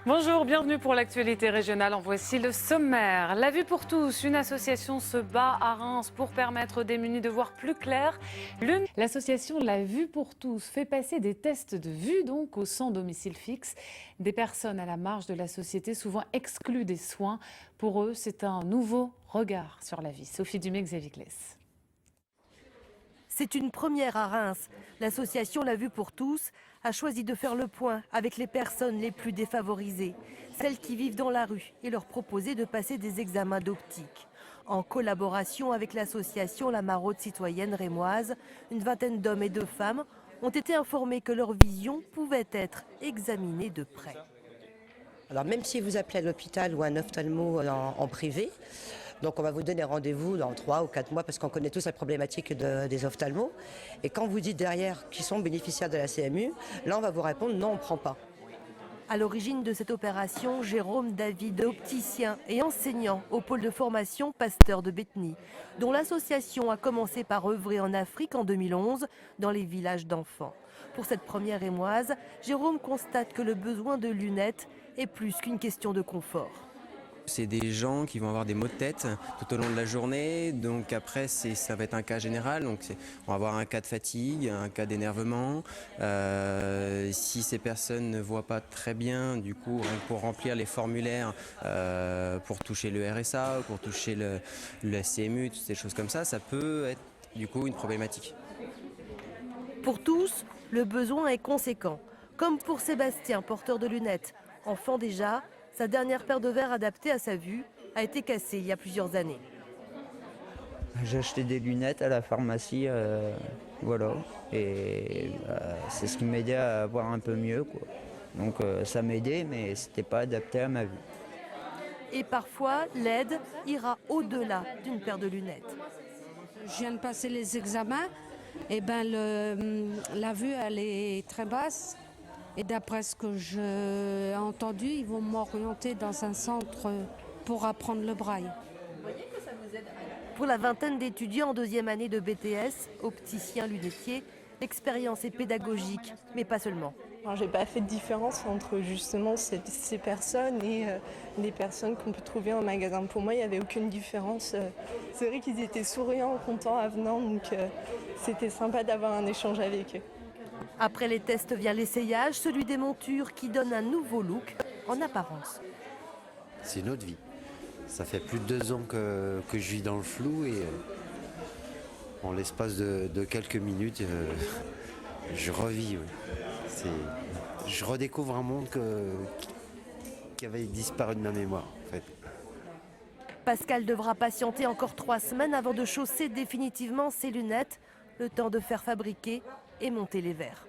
Bonjour, bienvenue pour l'actualité régionale. En voici le sommaire. La vue pour tous, une association se bat à Reims pour permettre aux démunis de voir plus clair. L'association La Vue pour tous fait passer des tests de vue donc au sans domicile fixe. Des personnes à la marge de la société, souvent exclues des soins. Pour eux, c'est un nouveau regard sur la vie. Sophie Dumais, Xavier Claes. C'est une première à Reims. L'association La Vue pour tous a choisi de faire le point avec les personnes les plus défavorisées, celles qui vivent dans la rue, et leur proposer de passer des examens d'optique. En collaboration avec l'association La Maraude citoyenne rémoise, une vingtaine d'hommes et de femmes ont été informés que leur vision pouvait être examinée de près. Alors même si vous appelez à l'hôpital ou un ophtalmo en privé, donc on va vous donner rendez-vous dans 3 ou 4 mois parce qu'on connaît tous la problématique des ophtalmos. Et quand vous dites derrière qu'ils sont bénéficiaires de la CMU, là on va vous répondre non, on ne prend pas. À l'origine de cette opération, Jérôme David, opticien et enseignant au pôle de formation Pasteur de Bétheny, dont l'association a commencé par œuvrer en Afrique en 2011 dans les villages d'enfants. Pour cette première rémoise, Jérôme constate que le besoin de lunettes est plus qu'une question de confort. C'est des gens qui vont avoir des maux de tête tout au long de la journée, donc après ça va être un cas général, donc on va avoir un cas de fatigue, un cas d'énervement. Si ces personnes ne voient pas très bien, du coup pour remplir les formulaires, pour toucher le RSA, pour toucher le CMU, toutes ces choses comme ça peut être du coup une problématique. Pour tous, le besoin est conséquent, comme pour Sébastien, porteur de lunettes, enfant déjà. Sa dernière paire de verres adaptée à sa vue a été cassée il y a plusieurs années. J'ai acheté des lunettes à la pharmacie, voilà, et c'est ce qui m'aidait à voir un peu mieux, quoi. Donc ça m'aidait, mais c'était pas adapté à ma vue. Et parfois, l'aide ira au-delà d'une paire de lunettes. Je viens de passer les examens, et la vue elle est très basse. Et d'après ce que j'ai entendu, ils vont m'orienter dans un centre pour apprendre le braille. Vous voyez que ça vous aide. Pour la vingtaine d'étudiants en deuxième année de BTS, opticien lunetier, l'expérience est pédagogique, mais pas seulement. Je n'ai pas fait de différence entre justement ces personnes et les personnes qu'on peut trouver en magasin. Pour moi, il n'y avait aucune différence. C'est vrai qu'ils étaient souriants, contents, avenants, donc c'était sympa d'avoir un échange avec eux. Après les tests vient l'essayage, celui des montures qui donne un nouveau look en apparence. C'est une autre vie. Ça fait plus de 2 ans que je vis dans le flou et en l'espace de quelques minutes, je revis. Ouais. Je redécouvre un monde qui avait disparu de ma mémoire. En fait. Pascal devra patienter encore 3 semaines avant de chausser définitivement ses lunettes, le temps de faire fabriquer et monter les verres.